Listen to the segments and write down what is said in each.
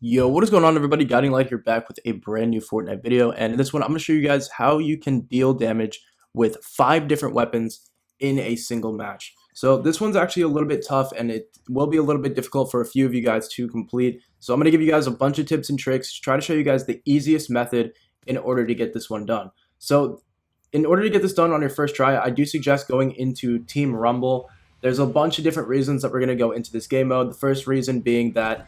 Yo, what is going on, everybody? Guiding Light here, back with a brand new Fortnite video, and in this one I'm going to show you guys how you can deal damage with 5 different weapons in a single match. So this one's actually a little bit tough, and it will be a little bit difficult for a few of you guys to complete. So I'm going to give you guys a bunch of tips and tricks to try to show you guys the easiest method in order to get this one done. So in order to get this done on your first try, I do suggest going into Team Rumble. There's a bunch of different reasons that we're going to go into this game mode. The first reason being that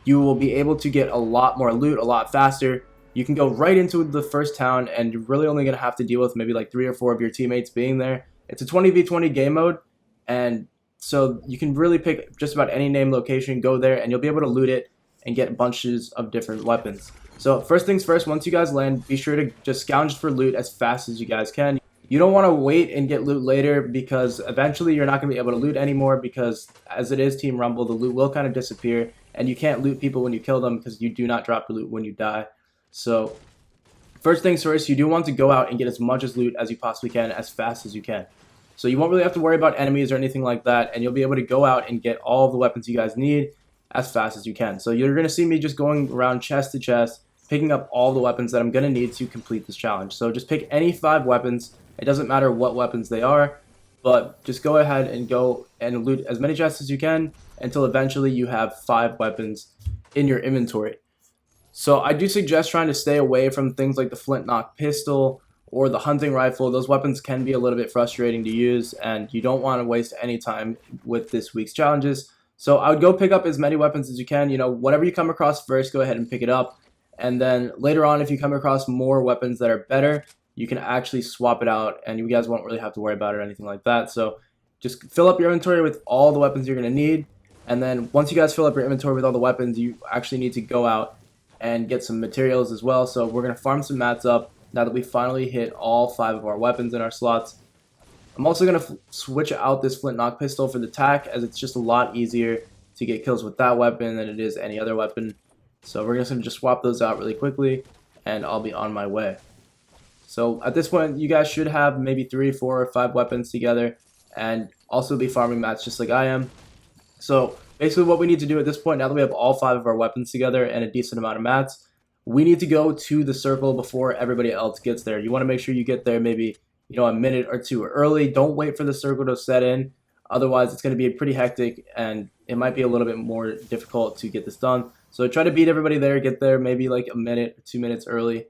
you will be able to get a lot more loot a lot faster. You can go right into the first town, and you're really only going to have to deal with maybe like 3 or 4 of your teammates being there. It's a 20v20 game mode, and so you can really pick just about any name location, go there, and you'll be able to loot it and get bunches of different weapons. So first things first, once you guys land, be sure to just scourge for loot as fast as you guys can. You don't want to wait and get loot later, because eventually you're not going to be able to loot anymore, because as it is Team Rumble, the loot will kind of disappear, and you can't loot people when you kill them because you do not drop the loot when you die. So first things first, you do want to go out and get as much as loot as you possibly can as fast as you can. So you won't really have to worry about enemies or anything like that, and you'll be able to go out and get all of the weapons you guys need as fast as you can. So you're going to see me just going around chest to chest, picking up all the weapons that I'm going to need to complete this challenge. So just pick any 5 weapons. It doesn't matter what weapons they are, but just go ahead and go and loot as many chests as you can until eventually you have 5 weapons in your inventory. So I do suggest trying to stay away from things like the flintlock pistol or the hunting rifle. Those weapons can be a little bit frustrating to use, and you don't want to waste any time with this week's challenges. So I would go pick up as many weapons as you can. Whatever you come across first, go ahead and pick it up. And then later on, if you come across more weapons that are better, you can actually swap it out, and you guys won't really have to worry about it or anything like that. So just fill up your inventory with all the weapons you're going to need. And then once you guys fill up your inventory with all the weapons, you actually need to go out and get some materials as well. So we're going to farm some mats up now that we finally hit all 5 of our weapons in our slots. I'm also going to switch out this flintlock pistol for the tac, as it's just a lot easier to get kills with that weapon than it is any other weapon. So we're just going to swap those out really quickly, and I'll be on my way. So at this point, you guys should have maybe 3, 4, or 5 weapons together, and also be farming mats just like I am. So basically what we need to do at this point, now that we have all 5 of our weapons together and a decent amount of mats, we need to go to the circle before everybody else gets there. You want to make sure you get there maybe a minute or 2 early. Don't wait for the circle to set in. Otherwise, it's going to be pretty hectic, and it might be a little bit more difficult to get this done. So try to beat everybody there. Get there maybe like a minute or 2 minutes early.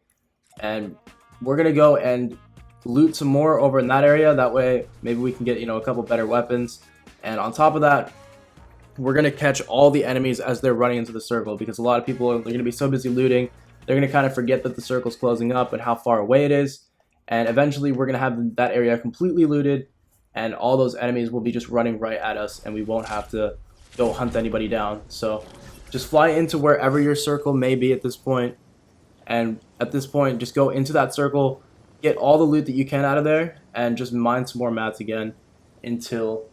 And we're going to go and loot some more over in that area. That way, maybe we can get, a couple better weapons. And on top of that, we're going to catch all the enemies as they're running into the circle, because a lot of people are going to be so busy looting, they're going to kind of forget that the circle's closing up and how far away it is. And eventually, we're going to have that area completely looted, and all those enemies will be just running right at us, and we won't have to go hunt anybody down. So just fly into wherever your circle may be at this point, and at this point, just go into that circle, get all the loot that you can out of there, and just mine some more mats again until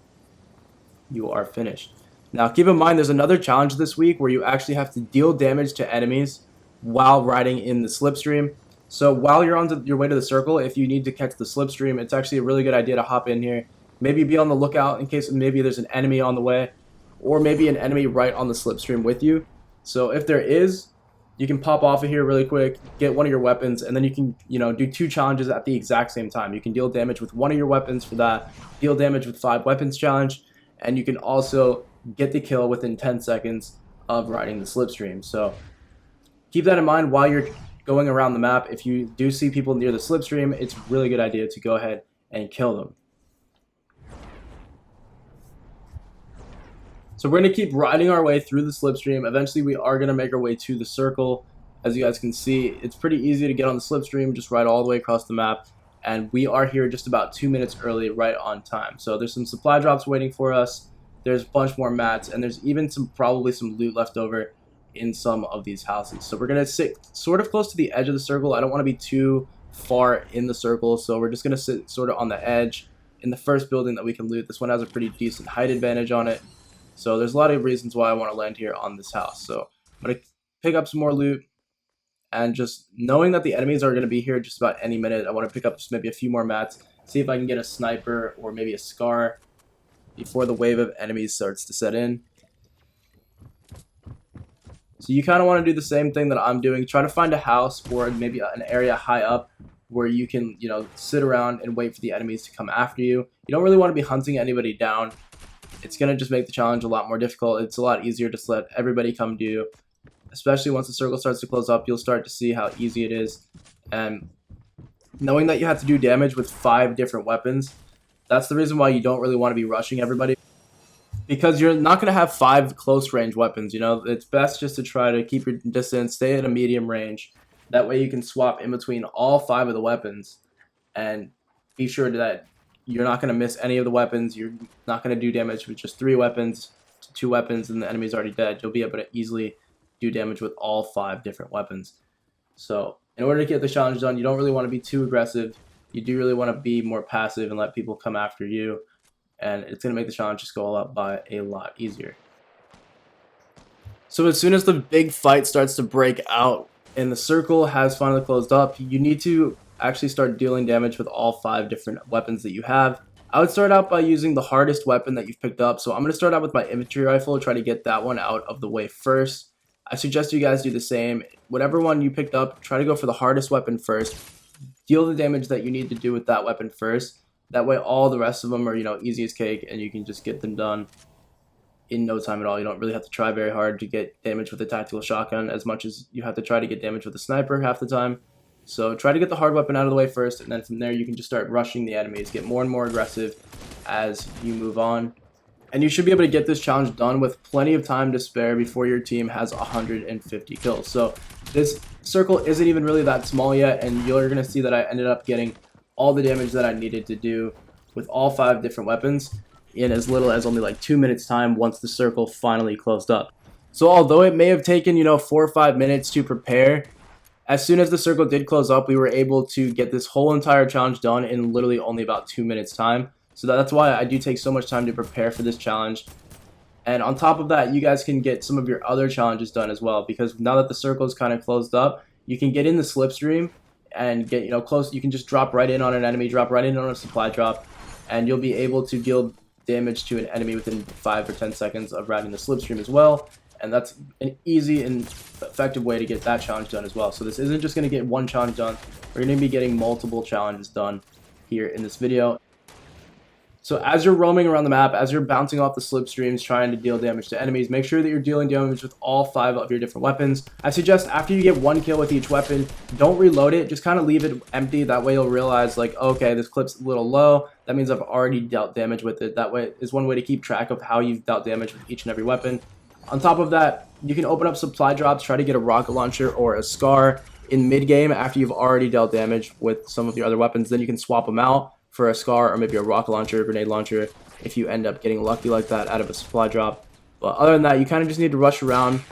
you are finished. Now, keep in mind, there's another challenge this week where you actually have to deal damage to enemies while riding in the Slipstream. So while you're on your way to the circle, if you need to catch the Slipstream, it's actually a really good idea to hop in here. Maybe be on the lookout in case maybe there's an enemy on the way, or maybe an enemy right on the Slipstream with you. So if there is, you can pop off of here really quick, get one of your weapons, and then you can, do 2 challenges at the exact same time. You can deal damage with one of your weapons for that, deal damage with 5 weapons challenge, and you can also get the kill within 10 seconds of riding the Slipstream. So keep that in mind while you're going around the map. If you do see people near the Slipstream, it's a really good idea to go ahead and kill them. So we're going to keep riding our way through the Slipstream. Eventually, we are going to make our way to the circle. As you guys can see, it's pretty easy to get on the Slipstream, just ride all the way across the map. And we are here just about 2 minutes early, right on time. So there's some supply drops waiting for us. There's a bunch more mats, and there's even probably some loot left over in some of these houses. So we're going to sit sort of close to the edge of the circle. I don't want to be too far in the circle, so we're just going to sit sort of on the edge in the first building that we can loot. This one has a pretty decent height advantage on it. So there's a lot of reasons why I want to land here on this house. So I'm going to pick up some more loot, and just knowing that the enemies are going to be here just about any minute, I want to pick up just maybe a few more mats, see if I can get a sniper or maybe a scar before the wave of enemies starts to set in. So you kind of want to do the same thing that I'm doing. Try to find a house or maybe an area high up where you can, sit around and wait for the enemies to come after you. You don't really want to be hunting anybody down. It's going to just make the challenge a lot more difficult. It's a lot easier to just let everybody come to you. Especially once the circle starts to close up, you'll start to see how easy it is. And knowing that you have to do damage with 5 different weapons, that's the reason why you don't really want to be rushing everybody. Because you're not going to have 5 close range weapons, It's best just to try to keep your distance, stay at a medium range. That way you can swap in between all 5 of the weapons and be sure that you're not going to miss any of the weapons. You're not going to do damage with just 3 weapons, 2 weapons, and the enemy's already dead. You'll be able to easily do damage with all 5 different weapons. So in order to get the challenge done, you don't really want to be too aggressive. You do really want to be more passive and let people come after you. And it's going to make the challenge just go up by a lot easier. So as soon as the big fight starts to break out and the circle has finally closed up, you need to actually start dealing damage with all 5 different weapons that you have. I would start out by using the hardest weapon that you've picked up. So I'm going to start out with my infantry rifle, try to get that one out of the way first. I suggest you guys do the same. Whatever one you picked up, try to go for the hardest weapon first. Deal the damage that you need to do with that weapon first. That way all the rest of them are, easy as cake, and you can just get them done in no time at all. You don't really have to try very hard to get damage with a tactical shotgun as much as you have to try to get damage with a sniper half the time. So try to get the hard weapon out of the way first, and then from there you can just start rushing the enemies. Get more and more aggressive as you move on. And you should be able to get this challenge done with plenty of time to spare before your team has 150 kills. So this circle isn't even really that small yet, and you're going to see that I ended up getting all the damage that I needed to do with all 5 different weapons in as little as only like 2 minutes time once the circle finally closed up. So although it may have taken 4 or 5 minutes to prepare, as soon as the circle did close up, we were able to get this whole entire challenge done in literally only about 2 minutes time. So that's why I do take so much time to prepare for this challenge. And on top of that, you guys can get some of your other challenges done as well, because now that the circle is kind of closed up, you can get in the Slipstream and get close. You can just drop right in on an enemy, drop right in on a supply drop, and you'll be able to deal damage to an enemy within 5 or 10 seconds of riding the Slipstream as well. And that's an easy and effective way to get that challenge done as well. So this isn't just going to get one challenge done. We're going to be getting multiple challenges done here in this video. So as you're roaming around the map, as you're bouncing off the slipstreams trying to deal damage to enemies, make sure that you're dealing damage with all 5 of your different weapons. I suggest after you get 1 kill with each weapon, don't reload it, just kind of leave it empty. That way you'll realize, like, okay, this clip's a little low. That means I've already dealt damage with it. That way is one way to keep track of how you've dealt damage with each and every weapon. On top of that, you can open up supply drops, try to get a rocket launcher or a scar in mid-game after you've already dealt damage with some of your other weapons. Then you can swap them out for a scar or maybe a rocket launcher, a grenade launcher, if you end up getting lucky like that out of a supply drop. But other than that, you kind of just need to rush around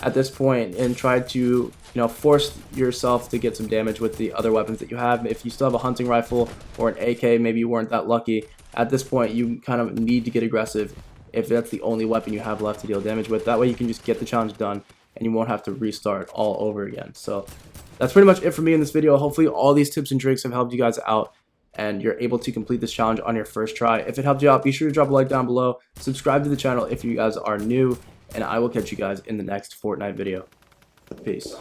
at this point and try to, force yourself to get some damage with the other weapons that you have. If you still have a hunting rifle or an AK, maybe you weren't that lucky. At this point, you kind of need to get aggressive if that's the only weapon you have left to deal damage with. That way you can just get the challenge done and you won't have to restart all over again. So that's pretty much it for me in this video. Hopefully all these tips and tricks have helped you guys out and you're able to complete this challenge on your first try. If it helped you out, be sure to drop a like down below, subscribe to the channel if you guys are new, and I will catch you guys in the next Fortnite video. Peace.